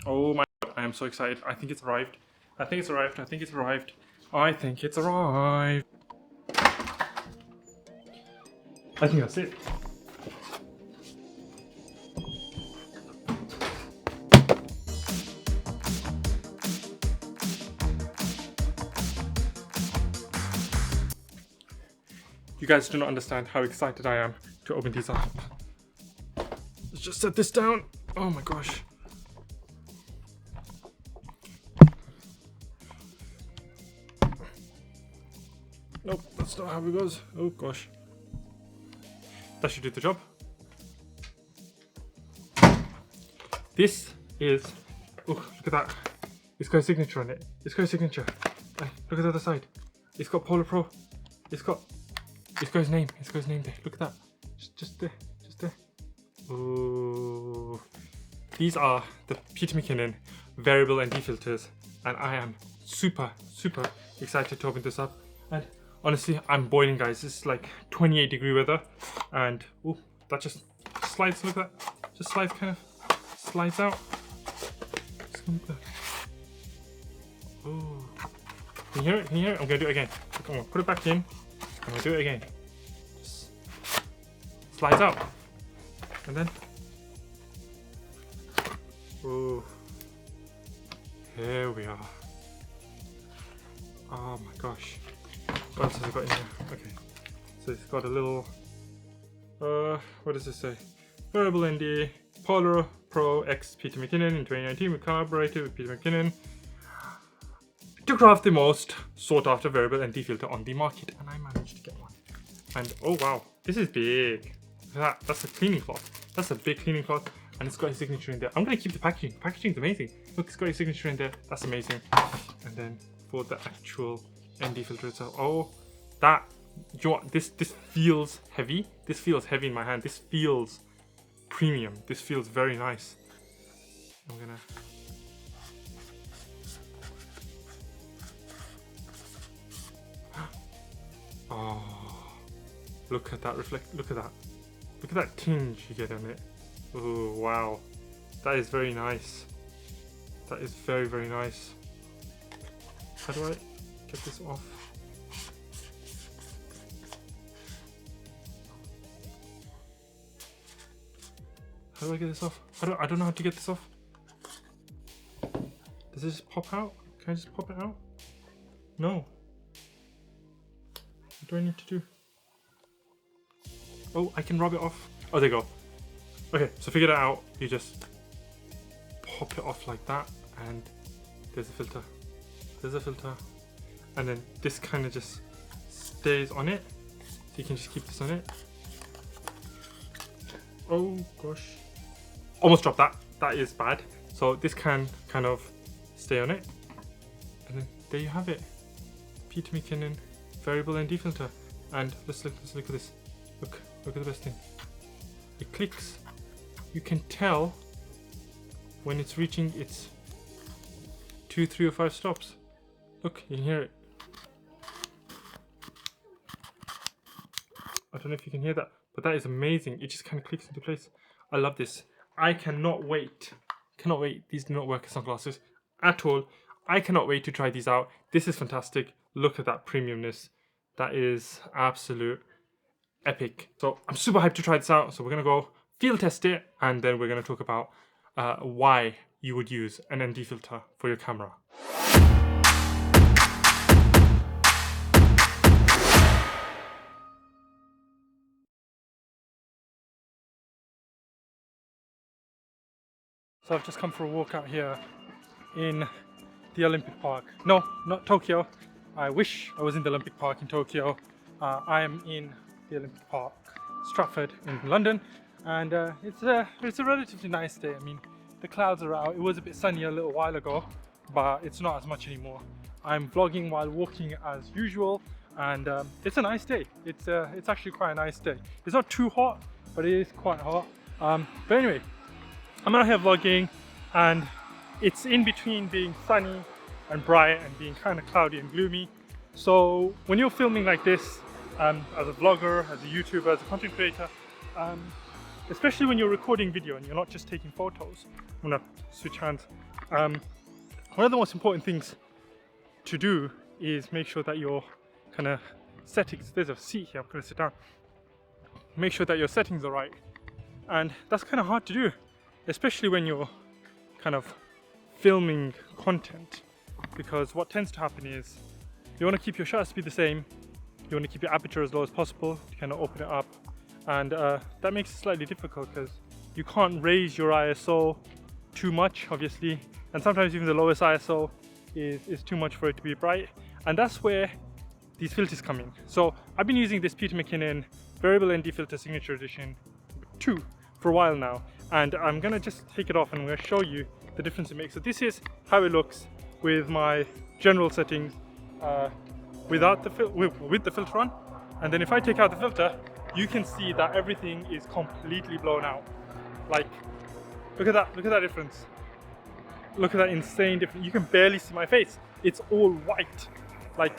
Oh my god, I am so excited. I think it's arrived. I think it's arrived. I think it's arrived. I think it's arrived. I think that's it. You guys do not understand how excited I am to open these up. Let's just set this down. Oh my gosh. Nope, that's not how it goes. Oh gosh. That should do the job. This is, oh, look at that. It's got a signature on it. It's got a signature. Hey, look at the other side. It's got PolarPro. It's got his name. It's got his name there. Look at that. Just there. Just there. Oh. These are the Peter McKinnon variable ND filters, and I am super excited to open this up. And honestly, I'm boiling, guys. This is like 28-degree weather, and oh, that just slides. Look at that. Just slides, kind of slides out. Oh, can you hear it? Can you hear it? I'm gonna do it again. I'm gonna put it back in. I'm gonna do it again. Just slides out, and then oh, here we are. Oh my gosh. What else has it got in here? Okay, so it's got a little, what does this say? Variable ND, PolarPro X Peter McKinnon in 2019. We collaborated with Peter McKinnon to craft the most sought after variable ND filter on the market, and I managed to get one. And oh wow, this is big. Look at that. That's a cleaning cloth. That's a big cleaning cloth, and it's got his signature in there. I'm gonna keep the packaging. The packaging's amazing. Look, it's got his signature in there. That's amazing. And then for the actual ND filter itself, oh, that, you know what, this feels heavy. This feels heavy in my hand. This feels premium. This feels very nice. I'm gonna, oh, look at that reflect. Look at that. Look at that tinge you get on it. Oh wow, that is very nice. That is very nice. How do I get this off? How do I get this off? I don't know how to get this off. Does this just pop out? Can I just pop it out? No. What do I need to do? Oh, I can rub it off. Oh, there you go. Okay, so figure that out. You just pop it off like that, and there's a filter. There's a filter. And then this kind of just stays on it. So you can just keep this on it. Oh gosh. Almost dropped that. That is bad. So this can kind of stay on it. And then there you have it. Peter McKinnon variable ND filter. And let's look at this. Look at the best thing. It clicks. You can tell when it's reaching its 2, 3 or 5 stops. Look, you can hear it. I don't know if you can hear that, but that is amazing. It just kind of clicks into place. I love this. I cannot wait. Cannot wait. These do not work as sunglasses at all. I cannot wait to try these out. This is fantastic. Look at that premiumness. That is absolute epic. So I'm super hyped to try this out. So we're going to go field test it, and then we're going to talk about why you would use an ND filter for your camera. So I've just come for a walk out here in the Olympic Park. No, not Tokyo. I wish I was in the Olympic Park in Tokyo. I am in the Olympic Park, Stratford in London, and it's a relatively nice day. I mean, the clouds are out. It was a bit sunny a little while ago, but it's not as much anymore. I'm vlogging while walking as usual, and it's a nice day. It's actually quite a nice day. It's not too hot, but it is quite hot. But anyway, I'm out here vlogging, and it's in between being sunny and bright and being kind of cloudy and gloomy. So when you're filming like this, as a vlogger, as a YouTuber, as a content creator, especially when you're recording video and you're not just taking photos, I'm gonna switch hands. One of the most important things to do is make sure that your kind of settings, there's a seat here, I'm going to sit down, make sure that your settings are right, and that's kind of hard to do, especially when you're kind of filming content, because what tends to happen is you want to keep your shutter speed the same, you want to keep your aperture as low as possible to kind of open it up, and that makes it slightly difficult because you can't raise your ISO too much, obviously, and sometimes even the lowest ISO is too much for it to be bright, and that's where these filters come in. So I've been using this McKinnon Variable ND Filter Signature Edition II for a while now, and I'm gonna just take it off and I'm gonna show you the difference it makes. So this is how it looks with my general settings, without the with the filter on, and then if I take out the filter, you can see that everything is completely blown out. Like, look at that difference. Look at that insane difference. You can barely see my face. It's all white. Like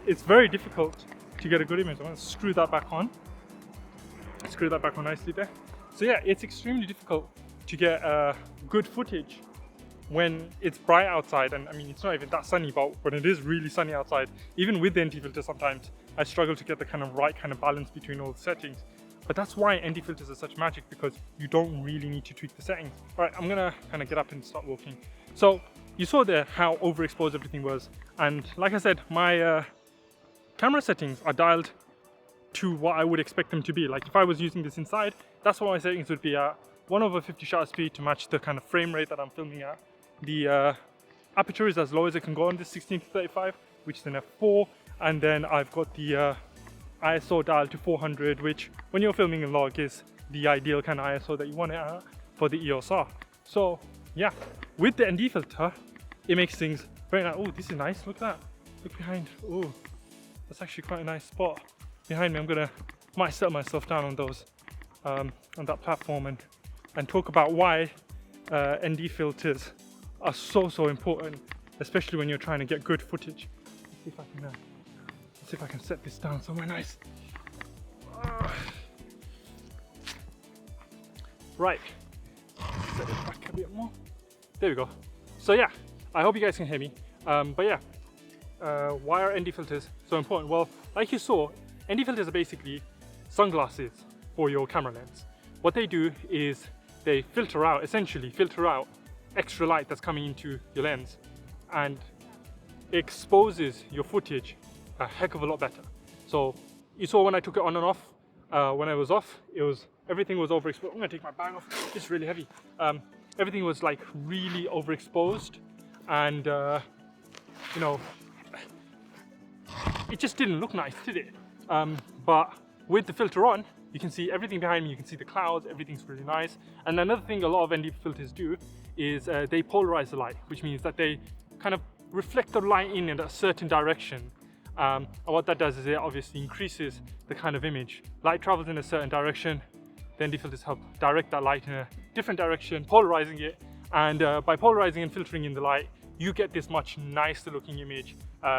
it's very difficult to get a good image. I'm gonna screw that back on. Screw that back on nicely there. So yeah, it's extremely difficult to get good footage when it's bright outside, and I mean it's not even that sunny, but when it is really sunny outside, even with the ND filter sometimes I struggle to get the kind of right kind of balance between all the settings. But that's why ND filters are such magic, because you don't really need to tweak the settings. All right, I'm gonna kind of get up and start walking. So you saw there how overexposed everything was, and like I said, my camera settings are dialed to what I would expect them to be. Like if I was using this inside, that's what my settings would be at. 1/50 shutter speed to match the kind of frame rate that I'm filming at. The aperture is as low as it can go on this 16-35, which is an f4, and then I've got the ISO dialed to 400, which when you're filming a vlog is the ideal kind of ISO that you want it at for the EOS R. So yeah, with the ND filter, it makes things very nice. Oh, this is nice, look at that. Look behind, oh, that's actually quite a nice spot behind me. Might settle myself down on those, on that platform and talk about why ND filters are so important, especially when you're trying to get good footage. Let's see if I can set this down somewhere nice. Right, set it back a bit more. There we go. So yeah, I hope you guys can hear me. But yeah, why are ND filters so important? Well, like you saw, ND filters are basically sunglasses for your camera lens. What they do is they essentially filter out extra light that's coming into your lens, and exposes your footage a heck of a lot better. So you saw when I took it on and off, when I was off, everything was overexposed. I'm gonna take my bag off, it's really heavy. Everything was like really overexposed, and you know, it just didn't look nice, did it? But with the filter on, you can see everything behind me, you can see the clouds, everything's really nice. And another thing a lot of ND filters do is they polarize the light, which means that they kind of reflect the light in a certain direction. And what that does is it obviously increases the kind of image. Light travels in a certain direction, the ND filters help direct that light in a different direction, polarizing it, and by polarizing and filtering in the light, you get this much nicer looking image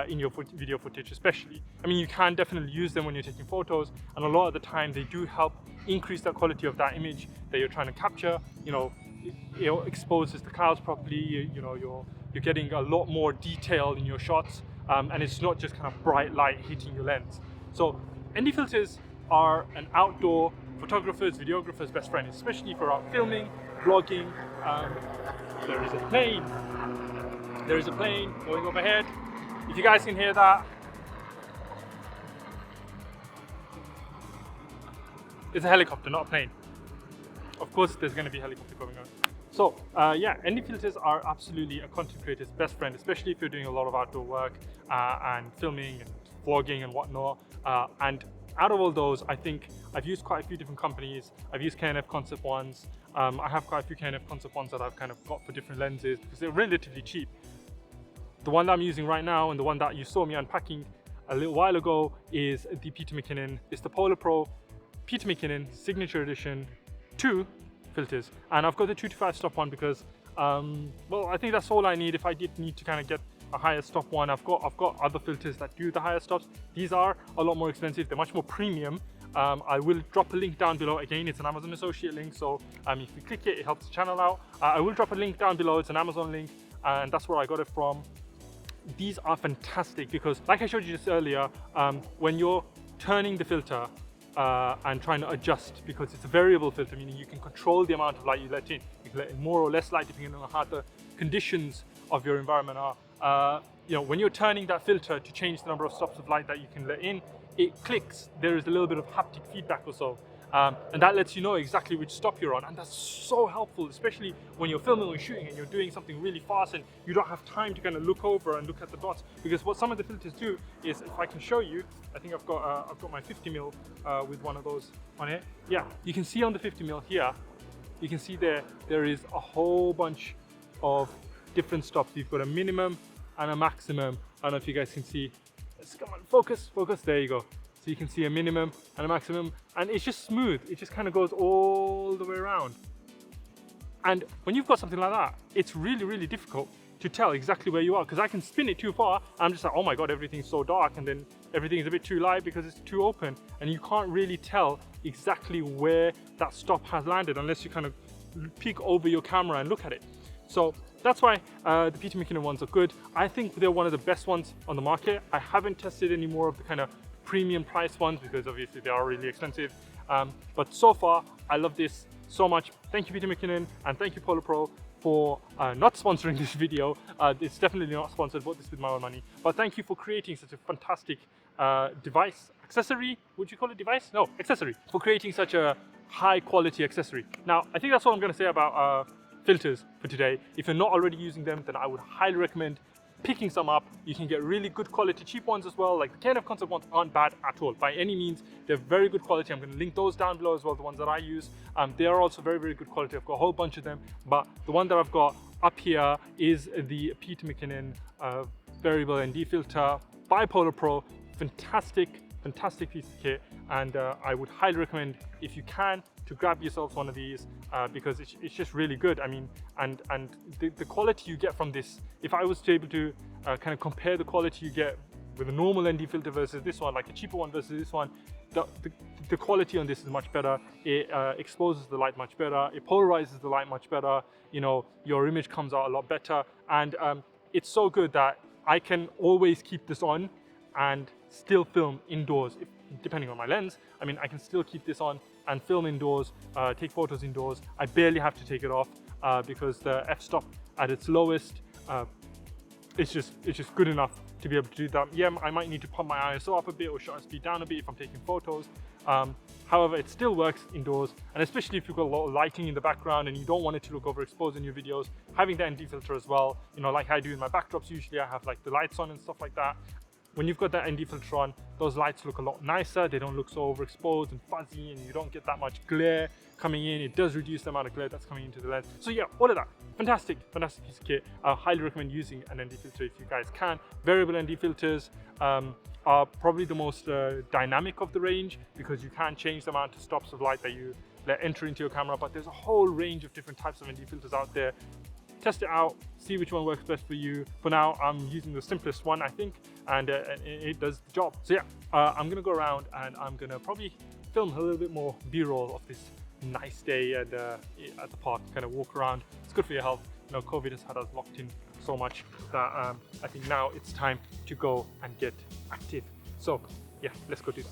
in your video footage especially. I mean, you can definitely use them when you're taking photos, and a lot of the time they do help increase the quality of that image that you're trying to capture. You know, it exposes the clouds properly, you know, you're getting a lot more detail in your shots, and it's not just kind of bright light hitting your lens. So ND filters are an outdoor photographer's, videographer's best friend, especially for out filming, vlogging. There is a plane. There is a plane going overhead. If you guys can hear that, it's a helicopter, not a plane. Of course, there's going to be a helicopter going on. So yeah, ND filters are absolutely a content creator's best friend, especially if you're doing a lot of outdoor work and filming and vlogging and whatnot. And out of all those, I think I've used quite a few different companies. I've used KNF Concept ones. I have quite a few KNF Concept ones that I've kind of got for different lenses because they're relatively cheap. The one that I'm using right now and the one that you saw me unpacking a little while ago is the McKinnon. It's the PolarPro McKinnon Signature Edition II filters, and I've got the 2-5 stop one because well, I think that's all I need. If I did need to kind of get a higher stop one, I've got other filters that do the higher stops. These are a lot more expensive, they're much more premium, I will drop a link down below. Again, it's an Amazon associate link, so if you click it, it helps the channel out. I will drop a link down below. It's an Amazon link, and that's where I got it from. These are fantastic because, like I showed you just earlier, when you're turning the filter and trying to adjust, because it's a variable filter, meaning you can control the amount of light you let in. You can let in more or less light depending on how the conditions of your environment are. When you're turning that filter to change the number of stops of light that you can let in, it clicks. There is a little bit of haptic feedback or so. And that lets you know exactly which stop you're on, and that's so helpful, especially when you're filming or shooting and you're doing something really fast and you don't have time to kind of look over and look at the dots. Because what some of the filters do is, if I can show you, I think I've got my 50mm with one of those on it. Yeah, you can see on the 50mm here, you can see there is a whole bunch of different stops. You've got a minimum and a maximum. I don't know if you guys can see. Let's come on, focus, there you go. So you can see a minimum and a maximum, and it's just smooth. It just kind of goes all the way around. And when you've got something like that, it's really, really difficult to tell exactly where you are, because I can spin it too far and I'm just like, oh my God, everything's so dark, and then everything is a bit too light because it's too open, and you can't really tell exactly where that stop has landed unless you kind of peek over your camera and look at it. So that's why the Peter McKinnon ones are good. I think they're one of the best ones on the market. I haven't tested any more of the kind of premium price ones because obviously they are really expensive. But so far, I love this so much. Thank you, Peter McKinnon, and thank you, PolarPro, for not sponsoring this video. It's definitely not sponsored, bought this with my own money. But thank you for creating such a fantastic device, accessory, would you call it device? No, accessory, for creating such a high quality accessory. Now, I think that's all I'm gonna say about filters for today. If you're not already using them, then I would highly recommend picking some up. You can get really good quality cheap ones as well. Like the KNF concept ones aren't bad at all by any means. They're very good quality. I'm going to link those down below as well, the ones that I use. They are also very, very good quality. I've got a whole bunch of them, but the one that I've got up here is the Peter McKinnon variable ND filter by PolarPro. Fantastic piece of kit, and I would highly recommend, if you can, to grab yourself one of these because it's just really good. I mean, and the quality you get from this, if I was to able to kind of compare the quality you get with a normal ND filter versus this one, like a cheaper one versus this one, the quality on this is much better. It exposes the light much better. It polarizes the light much better. You know, your image comes out a lot better, and it's so good that I can always keep this on and still film indoors, depending on my lens. I mean, I can still keep this on and film indoors, take photos indoors. I barely have to take it off because the f-stop at its lowest, it's just good enough to be able to do that. Yeah, I might need to pump my ISO up a bit or shutter speed down a bit if I'm taking photos. However, it still works indoors, and especially if you've got a lot of lighting in the background and you don't want it to look overexposed in your videos, having the ND filter as well, you know, like I do in my backdrops, usually I have like the lights on and stuff like that. When you've got that ND filter on, those lights look a lot nicer. They don't look so overexposed and fuzzy, and you don't get that much glare coming in. It does reduce the amount of glare that's coming into the lens. So yeah, all of that, fantastic piece of kit. I highly recommend using an ND filter if you guys can. Variable ND filters are probably the most dynamic of the range, because you can change the amount of stops of light that you let enter into your camera, but there's a whole range of different types of ND filters out there. Test it out, see which one works best for you. For now, I'm using the simplest one, I think, and it does the job. So yeah, I'm gonna go around and I'm gonna probably film a little bit more B-roll of this nice day and at the park, kind of walk around. It's good for your health. You know, COVID has had us locked in so much that I think now it's time to go and get active. So yeah, let's go do that.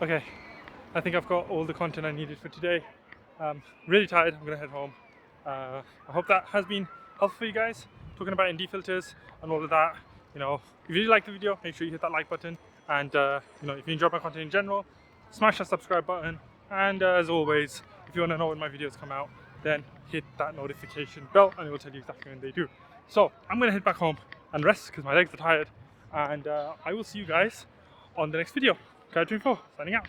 Okay, I think I've got all the content I needed for today. Really tired, I'm gonna head home. I hope that has been helpful for you guys, talking about ND filters and all of that. You know, if you did like the video, make sure you hit that like button, and you know, if you enjoyed my content in general, smash that subscribe button, and as always, if you want to know when my videos come out, then hit that notification bell and it will tell you exactly when they do. So I'm gonna head back home and rest because my legs are tired, and I will see you guys on the next video. Guide 24 signing out.